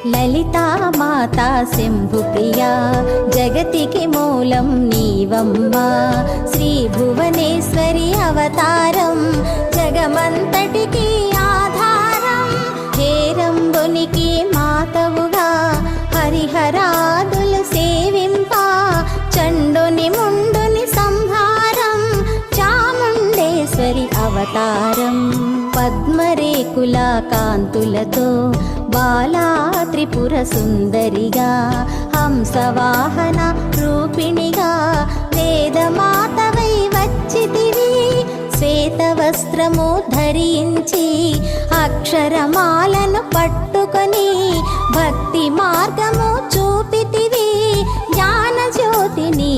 లలితా మాతా శంభుప్రియా జగతికి మూలం నీవమ్మా శ్రీ భువనేశ్వరి అవతారం జగమంతటికి ఆధారం హేరంబునికి మాతవుగా హరిహరాదులు సేవింప చండుని ముండుని సంహారం చాముండేశ్వరి అవతారం పద్మరేకుల కాంతులతో బాలా త్రిపుర సుందరిగా హంసవాహన రూపిణిగా వేదమాతవై వచ్చితివి శ్వేత వస్త్రము ధరించి అక్షరమాలను పట్టుకొని భక్తి మార్గము చూపితివి జ్ఞాన జ్యోతిని